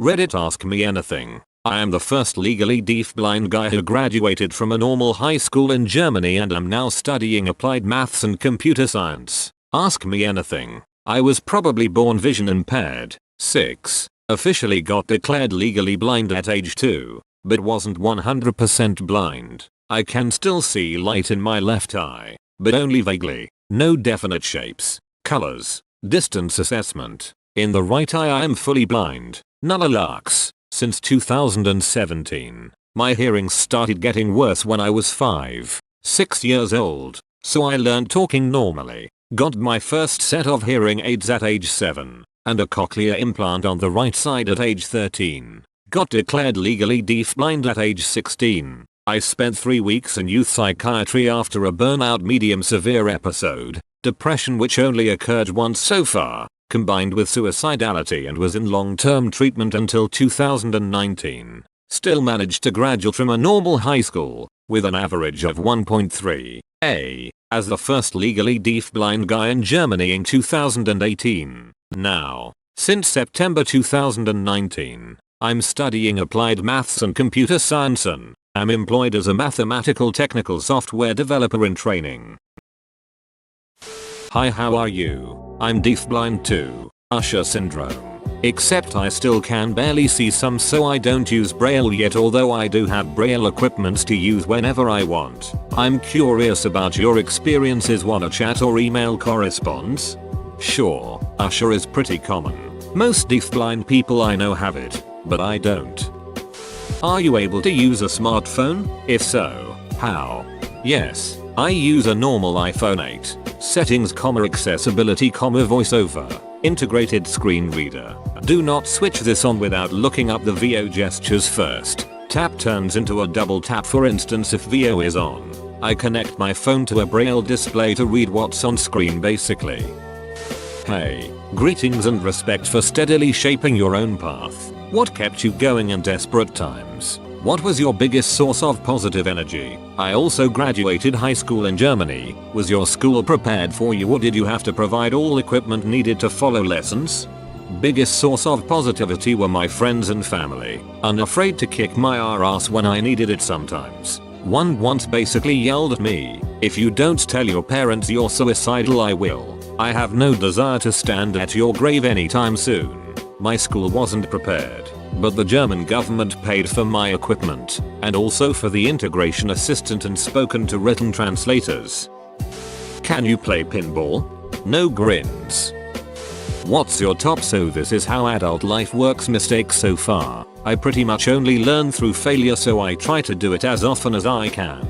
Reddit Ask Me Anything. I am the first legally deafblind guy who graduated from a normal high school in Germany and am now studying applied maths and computer science. Ask me anything. I was probably born vision impaired. 6. Officially got declared legally blind at age 2, but wasn't 100% blind. I can still see light in my left eye, but only vaguely. No definite shapes, colors, distance assessment. In the right eye I am fully blind. Nullalax. Since 2017. My hearing started getting worse when I was 5-6 years old, so I learned talking normally. Got my first set of hearing aids at age 7, and a cochlear implant on the right side at age 13. Got declared legally deafblind at age 16. I spent 3 weeks in youth psychiatry after a burnout medium severe episode, depression which only occurred once so far, combined with suicidality, and was in long-term treatment until 2019. Still managed to graduate from a normal high school, with an average of 1.3 A, as the first legally deafblind guy in Germany in 2018. Now, since September 2019, I'm studying applied maths and computer science and am employed as a mathematical technical software developer in training. Hi, how are you? I'm deafblind too, Usher syndrome. Except I still can barely see some, so I don't use braille yet, although I do have braille equipments to use whenever I want. I'm curious about your experiences. Wanna chat or email correspondence? Sure, Usher is pretty common. Most deafblind people I know have it, but I don't. Are you able to use a smartphone? If so, how? Yes, I use a normal iPhone 8. Settings, accessibility, voiceover, integrated screen reader. Do not switch this on without looking up the VO gestures first. Tap turns into a double tap, for instance, if VO is on. I connect my phone to a braille display to read what's on screen basically. Hey, greetings and respect for steadily shaping your own path. What kept you going in desperate times? What was your biggest source of positive energy? I also graduated high school in Germany. Was your school prepared for you, or did you have to provide all equipment needed to follow lessons? Biggest source of positivity were my friends and family, unafraid to kick my ass when I needed it sometimes. One once basically yelled at me, "If you don't tell your parents you're suicidal, I will. I have no desire to stand at your grave anytime soon." My school wasn't prepared, but the German government paid for my equipment, and also for the integration assistant and spoken to written translators. Can you play pinball? No grins. What's your top? So this is how adult life works. Mistakes so far. I pretty much only learn through failure, so I try to do it as often as I can.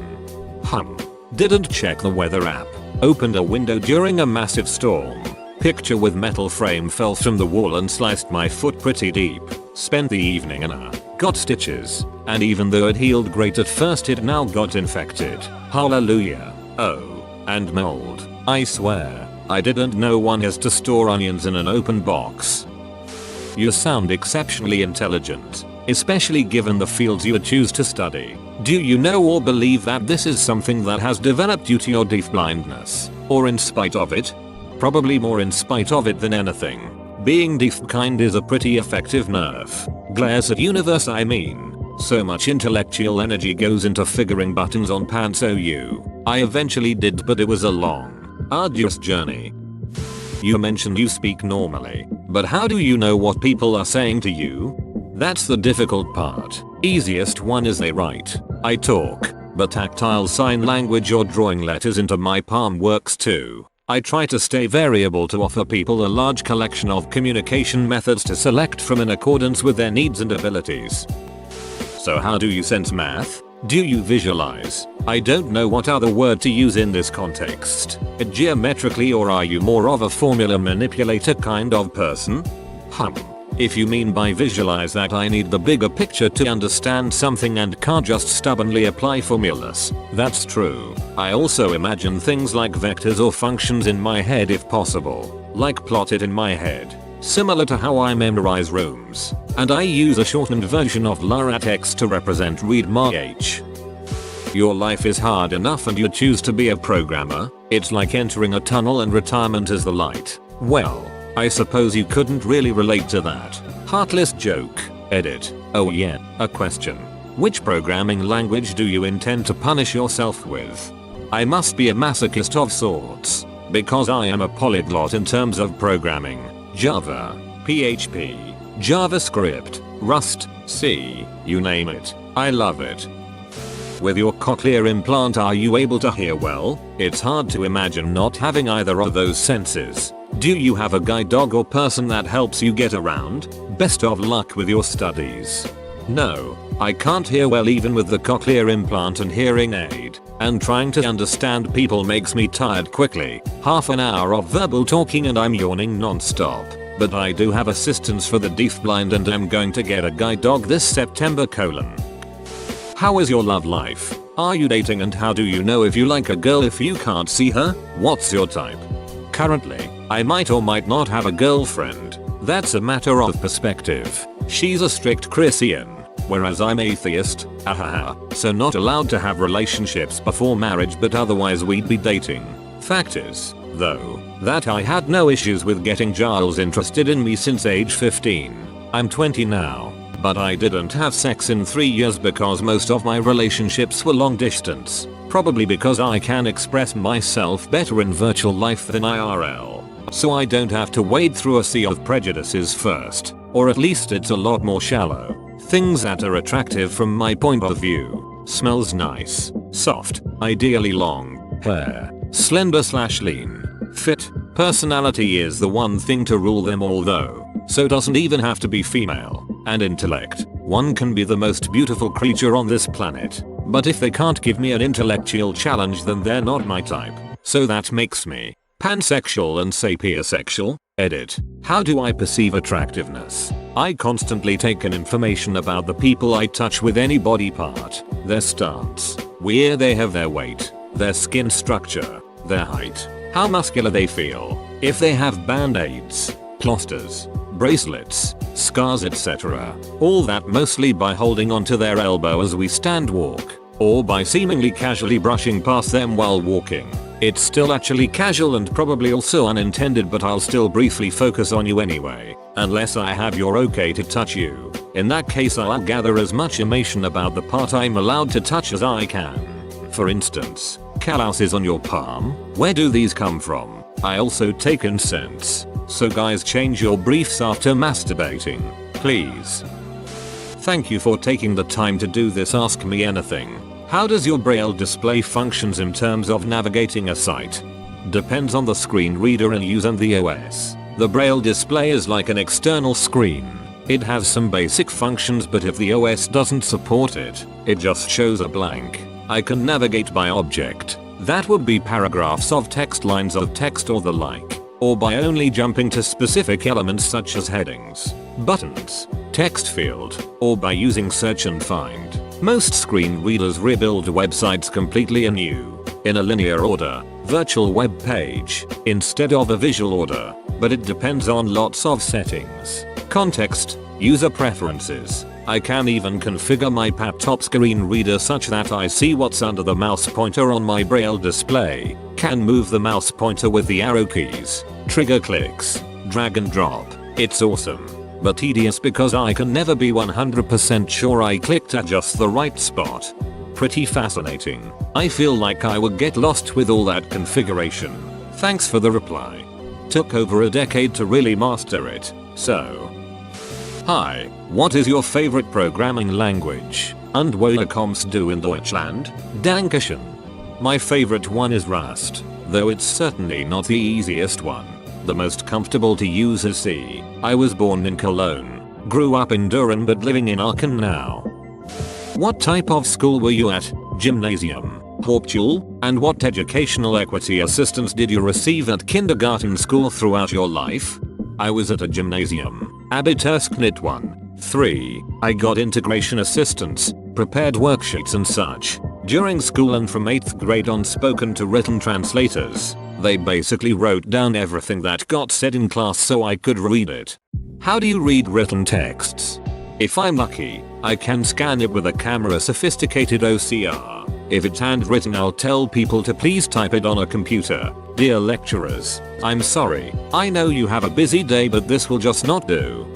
Didn't check the weather app. Opened a window during a massive storm. Picture with metal frame fell from the wall and sliced my foot pretty deep. Spent the evening in got stitches, and even though it healed great at first, it now got infected. Hallelujah. Oh, and mold. I swear, I didn't know one has to store onions in an open box. You sound exceptionally intelligent, especially given the fields you choose to study. Do you know or believe that this is something that has developed due to your deafblindness, or in spite of it? Probably more in spite of it than anything. Being deafblind is a pretty effective nerf. Glares at universe, I mean. So much intellectual energy goes into figuring buttons on pants. I eventually did, but it was a long, arduous journey. You mentioned you speak normally, but how do you know what people are saying to you? That's the difficult part. Easiest one is they write. I talk, but tactile sign language or drawing letters into my palm works too. I try to stay variable to offer people a large collection of communication methods to select from in accordance with their needs and abilities. So how do you sense math? Do you visualize? I don't know what other word to use in this context. Geometrically, or are you more of a formula manipulator kind of person? If you mean by visualize that I need the bigger picture to understand something and can't just stubbornly apply formulas, that's true. I also imagine things like vectors or functions in my head if possible, like plot it in my head, similar to how I memorize rooms, and I use a shortened version of LaTeX to represent read my H. Your life is hard enough and you choose to be a programmer. It's like entering a tunnel and retirement is the light. Well, I suppose you couldn't really relate to that. Heartless joke. Edit. Oh yeah, a question. Which programming language do you intend to punish yourself with? I must be a masochist of sorts, because I am a polyglot in terms of programming. Java, PHP, JavaScript, Rust, C, you name it. I love it. With your cochlear implant, are you able to hear well? It's hard to imagine not having either of those senses. Do you have a guide dog or person that helps you get around? Best of luck with your studies. No, I can't hear well even with the cochlear implant and hearing aid, and trying to understand people makes me tired quickly. Half an hour of verbal talking and I'm yawning non-stop. But I do have assistance for the deafblind and I'm going to get a guide dog this September. How is your love life? Are you dating, and how do you know if you like a girl if you can't see her? What's your type? Currently, I might or might not have a girlfriend. That's a matter of perspective. She's a strict Christian, whereas I'm atheist, so not allowed to have relationships before marriage, but otherwise we'd be dating. Fact is, though, that I had no issues with getting Giles interested in me since age 15. I'm 20 now. But I didn't have sex in 3 years because most of my relationships were long distance. Probably because I can express myself better in virtual life than IRL. So I don't have to wade through a sea of prejudices first. Or at least it's a lot more shallow. Things that are attractive from my point of view. Smells nice. Soft. Ideally long. Hair. Slender/lean. Fit. Personality is the one thing to rule them all though. So doesn't even have to be female. And intellect. One can be the most beautiful creature on this planet. But if they can't give me an intellectual challenge, then they're not my type. So that makes me pansexual and sapiosexual. Edit. How do I perceive attractiveness? I constantly take in information about the people I touch with any body part. Their stance. Where they have their weight. Their skin structure. Their height. How muscular they feel. If they have band-aids. Plasters. Bracelets, scars, etc. All that mostly by holding onto their elbow as we stand walk, or by seemingly casually brushing past them while walking. It's still actually casual and probably also unintended, but I'll still briefly focus on you anyway, unless I have your okay to touch you. In that case I'll gather as much information about the part I'm allowed to touch as I can. For instance, calluses on your palm, where do these come from? I also take incense. So guys, change your briefs after masturbating, please. Thank you for taking the time to do this. Ask me anything. How does your braille display functions in terms of navigating a site? Depends on the screen reader and use and the OS. The braille display is like an external screen. It has some basic functions, but if the OS doesn't support it, it just shows a blank. I can navigate by object. That would be paragraphs of text, lines of text or the like. Or by only jumping to specific elements such as headings, buttons, text field, or by using search and find. Most screen readers rebuild websites completely anew, in a linear order, virtual web page, instead of a visual order, but it depends on lots of settings. Context, user preferences. I can even configure my laptop screen reader such that I see what's under the mouse pointer on my braille display, can move the mouse pointer with the arrow keys, trigger clicks, drag and drop. It's awesome, but tedious because I can never be 100% sure I clicked at just the right spot. Pretty fascinating. I feel like I would get lost with all that configuration. Thanks for the reply. Took over a decade to really master it, so. Hi, what is your favorite programming language? Und wo kommst du in Deutschland? Dankeschön. My favorite one is Rust, though it's certainly not the easiest one. The most comfortable to use is C. I was born in Cologne, grew up in Durham but living in Aachen now. What type of school were you at? Gymnasium, Hauptschule? And what educational equity assistance did you receive at kindergarten school throughout your life? I was at a gymnasium, Abitursknit 1. 3. I got integration assistance, prepared worksheets and such. During school and from 8th grade on spoken to written translators. They basically wrote down everything that got said in class so I could read it. How do you read written texts? If I'm lucky, I can scan it with a camera, sophisticated OCR. If it's handwritten, I'll tell people to please type it on a computer. Dear lecturers, I'm sorry. I know you have a busy day, but this will just not do.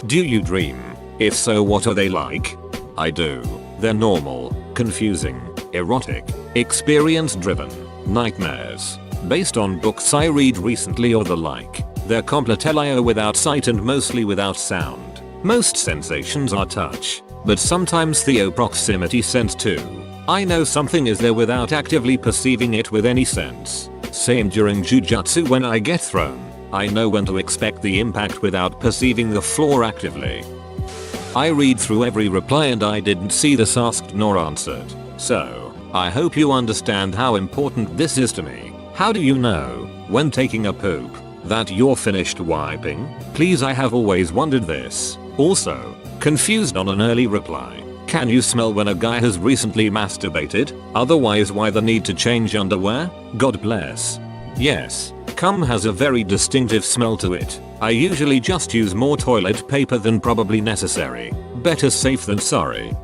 Do you dream? If so, what are they like? I do. They're normal, confusing, erotic, experience driven, nightmares, based on books I read recently or the like. They're completely without sight and mostly without sound. Most sensations are touch, but sometimes proximity sense too. I know something is there without actively perceiving it with any sense. Same during jujutsu when I get thrown. I know when to expect the impact without perceiving the floor actively. I read through every reply and I didn't see this asked nor answered. So, I hope you understand how important this is to me. How do you know, when taking a poop, that you're finished wiping? Please, I have always wondered this. Also, confused on an early reply. Can you smell when a guy has recently masturbated? Otherwise, why the need to change underwear? God bless. Yes, cum has a very distinctive smell to it. I usually just use more toilet paper than probably necessary. Better safe than sorry.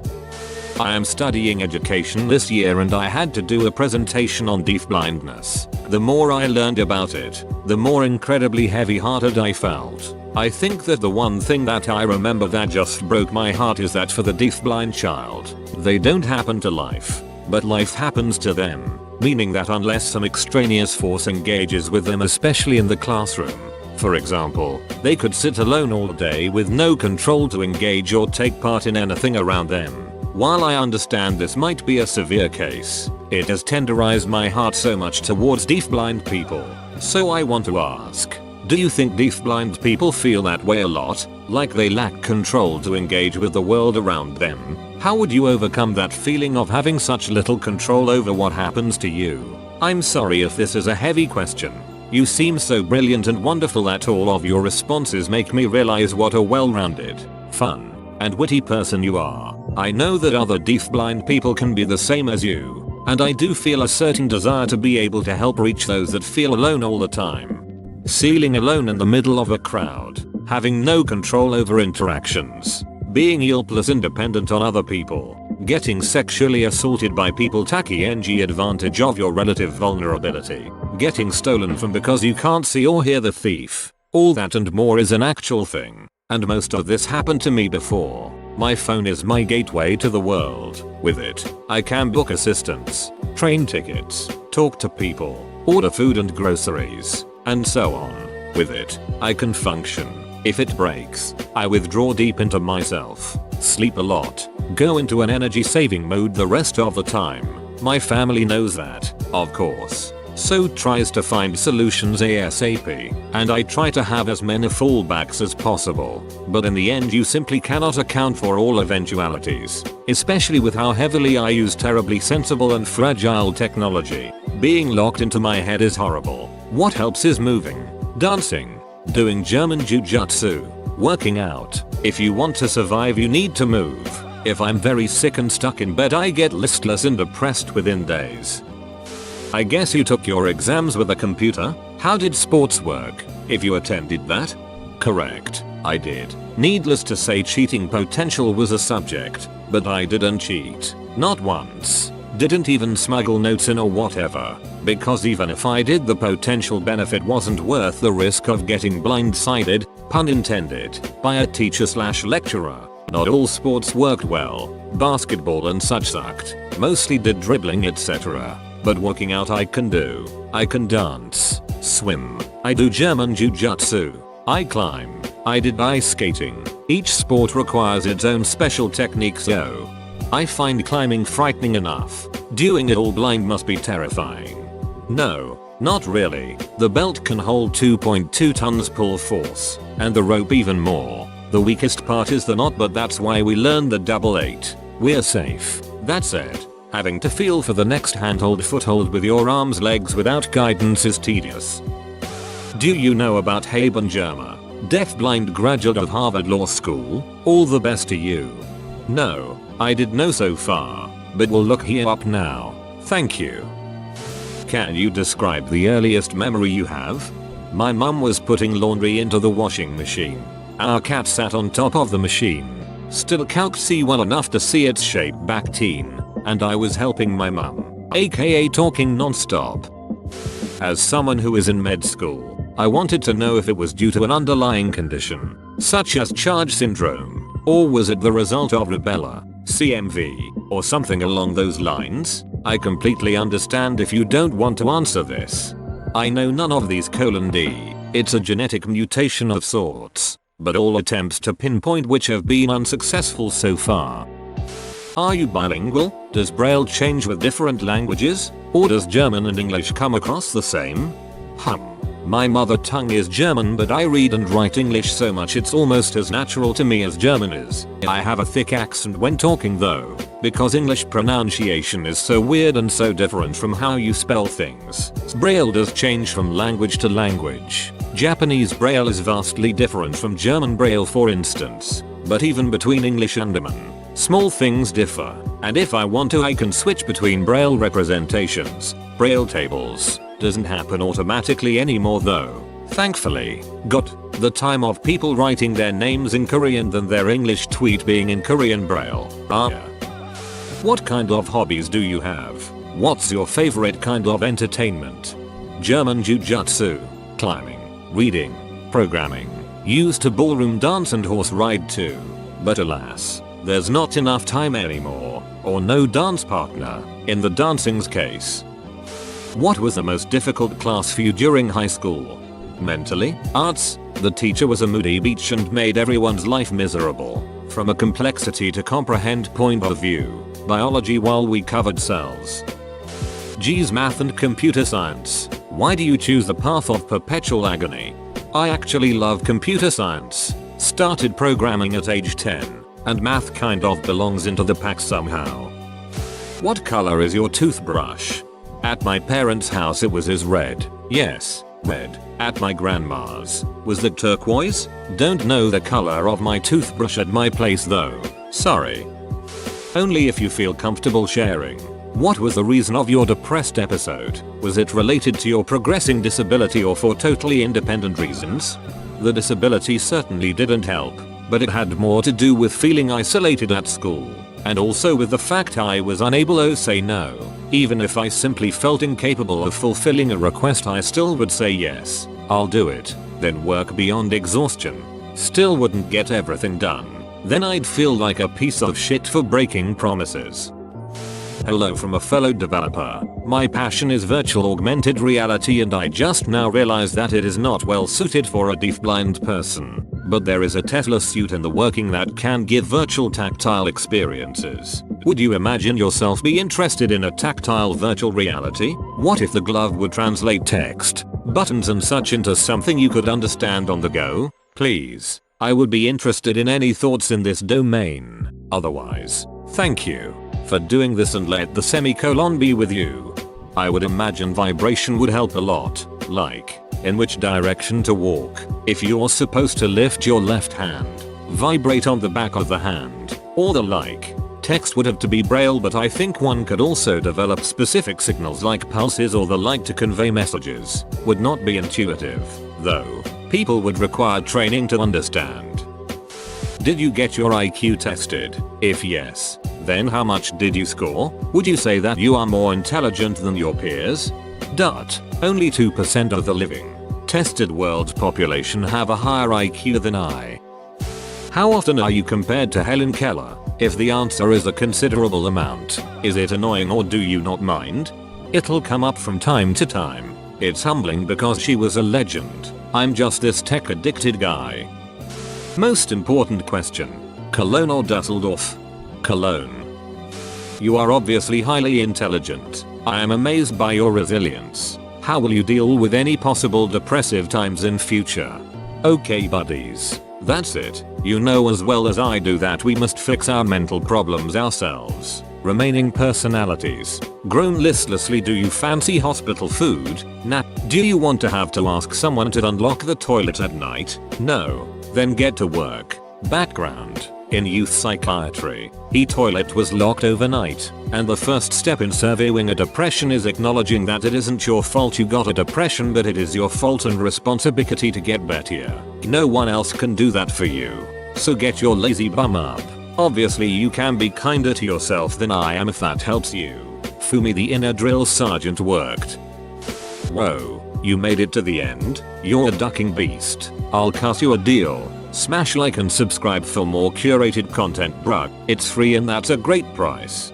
I am studying education this year and I had to do a presentation on deafblindness. The more I learned about it, the more incredibly heavy-hearted I felt. I think that the one thing that I remember that just broke my heart is that for the deafblind child, they don't happen to life, but life happens to them. Meaning that unless some extraneous force engages with them, especially in the classroom, for example, they could sit alone all day with no control to engage or take part in anything around them. While I understand this might be a severe case, it has tenderized my heart so much towards deafblind people. So I want to ask, do you think deafblind people feel that way a lot? Like they lack control to engage with the world around them? How would you overcome that feeling of having such little control over what happens to you? I'm sorry if this is a heavy question. You seem so brilliant and wonderful that all of your responses make me realize what a well-rounded, fun, and witty person you are. I know that other deafblind people can be the same as you, and I do feel a certain desire to be able to help reach those that feel alone all the time. Feeling alone in the middle of a crowd, having no control over interactions, being helpless and dependent on other people, getting sexually assaulted by people taking advantage of your relative vulnerability, getting stolen from because you can't see or hear the thief. All that and more is an actual thing, and most of this happened to me before. My phone is my gateway to the world. With it, I can book assistance, train tickets, talk to people, order food and groceries, and so on. With it, I can function. If it breaks, I withdraw deep into myself, sleep a lot, go into an energy saving mode the rest of the time. My family knows that, of course, so tries to find solutions ASAP, and I try to have as many fallbacks as possible. But in the end, you simply cannot account for all eventualities, especially with how heavily I use terribly sensible and fragile technology. Being locked into my head is horrible. What helps is moving, dancing, doing German jujutsu, working out. If you want to survive, you need to move. If I'm very sick and stuck in bed, I get listless and depressed within days. I guess you took your exams with a computer? How did sports work, if you attended that? Correct, I did. Needless to say, cheating potential was a subject, but I didn't cheat. Not once. Didn't even smuggle notes in or whatever, because even if I did, the potential benefit wasn't worth the risk of getting blindsided, pun intended, by a teacher/lecturer. Not all sports worked well. Basketball and such sucked. Mostly did dribbling, etc. But working out I can do. I can dance, swim. I do German jujutsu. I climb. I did ice skating. Each sport requires its own special techniques though. I find climbing frightening enough. Doing it all blind must be terrifying. No, not really. The belt can hold 2.2 tons pull force, and the rope even more. The weakest part is the knot, but that's why we learned the double 8. We're safe. That said, having to feel for the next handhold foothold with your arms legs without guidance is tedious. Do you know about Haben Germa, deafblind graduate of Harvard Law School? All the best to you. No, I did know so far, but will look here up now. Thank you. Can you describe the earliest memory you have? My mum was putting laundry into the washing machine. Our cat sat on top of the machine. Still can't see well enough to see its shape back teen, and I was helping my mum, aka talking non-stop. As someone who is in med school, I wanted to know if it was due to an underlying condition, such as Charge syndrome, Or was it the result of rubella, CMV, or something along those lines? I completely understand if you don't want to answer this. I know none of these: D. It's a genetic mutation of sorts, but all attempts to pinpoint which have been unsuccessful so far. Are you bilingual? Does Braille change with different languages? Or does German and English come across the same? My mother tongue is German, but I read and write English so much it's almost as natural to me as German is. I have a thick accent when talking though, because English pronunciation is so weird and so different from how you spell things. Braille does change from language to language. Japanese Braille is vastly different from German Braille, for instance, but even between English and German, small things differ, and if I want to I can switch between Braille representations. Braille tables doesn't happen automatically anymore though, thankfully. Got the time of people writing their names in Korean than their English tweet being in Korean Braille. What kind of hobbies do you have? What's your favorite kind of entertainment? German jujutsu, climbing, reading, programming, used to ballroom dance and horse ride too. But alas, there's not enough time anymore, or no dance partner, in the dancing's case. What was the most difficult class for you during high school? Mentally, arts. The teacher was a moody bitch and made everyone's life miserable. From a complexity to comprehend point of view. Biology while we covered cells. Geez, math and computer science. Why do you choose the path of perpetual agony? I actually love computer science. Started programming at age 10. And math kind of belongs into the pack somehow. What color is your toothbrush? At my parents' house it was red. Yes, red. At my grandma's, was it turquoise? Don't know the color of my toothbrush at my place though. Sorry. Only if you feel comfortable sharing. What was the reason of your depressed episode? Was it related to your progressing disability or for totally independent reasons? The disability certainly didn't help, but it had more to do with feeling isolated at school, and also with the fact I was unable to say no. Even if I simply felt incapable of fulfilling a request I still would say yes, I'll do it, then work beyond exhaustion. Still wouldn't get everything done. Then I'd feel like a piece of shit for breaking promises. Hello from a fellow developer. My passion is virtual augmented reality and I just now realized that it is not well suited for a deafblind person. But there is a Tesla suit in the working that can give virtual tactile experiences. Would you imagine yourself be interested in a tactile virtual reality? What if the glove would translate text, buttons and such into something you could understand on the go? Please, I would be interested in any thoughts in this domain. Otherwise, thank you for doing this and let the semicolon be with you. I would imagine vibration would help a lot, like in which direction to walk. If you're supposed to lift your left hand, vibrate on the back of the hand, or the like. Text would have to be Braille, but I think one could also develop specific signals like pulses or the like to convey messages. Would not be intuitive, though. People would require training to understand. Did you get your IQ tested? If yes, then how much did you score? Would you say that you are more intelligent than your peers? Only 2% of the living, tested world population have a higher IQ than I. How often are you compared to Helen Keller? If the answer is a considerable amount, is it annoying or do you not mind? It'll come up from time to time. It's humbling because she was a legend. I'm just this tech addicted guy. Most important question. Cologne or Dusseldorf? Cologne. You are obviously highly intelligent. I am amazed by your resilience. How will you deal with any possible depressive times in future? Okay buddies, that's it. You know as well as I do that we must fix our mental problems ourselves. Remaining personalities. Groan listlessly. Do you fancy hospital food? Nah. Do you want to have to ask someone to unlock the toilet at night? No. Then get to work. Background. In youth psychiatry, e-toilet was locked overnight, and the first step in surveying a depression is acknowledging that it isn't your fault you got a depression, but it is your fault and responsibility to get better. No one else can do that for you. So get your lazy bum up. Obviously you can be kinder to yourself than I am if that helps you. Fumi the inner drill sergeant worked. Whoa, you made it to the end? You're a ducking beast. I'll cut you a deal. Smash like and subscribe for more curated content bruh. It's free and that's a great price.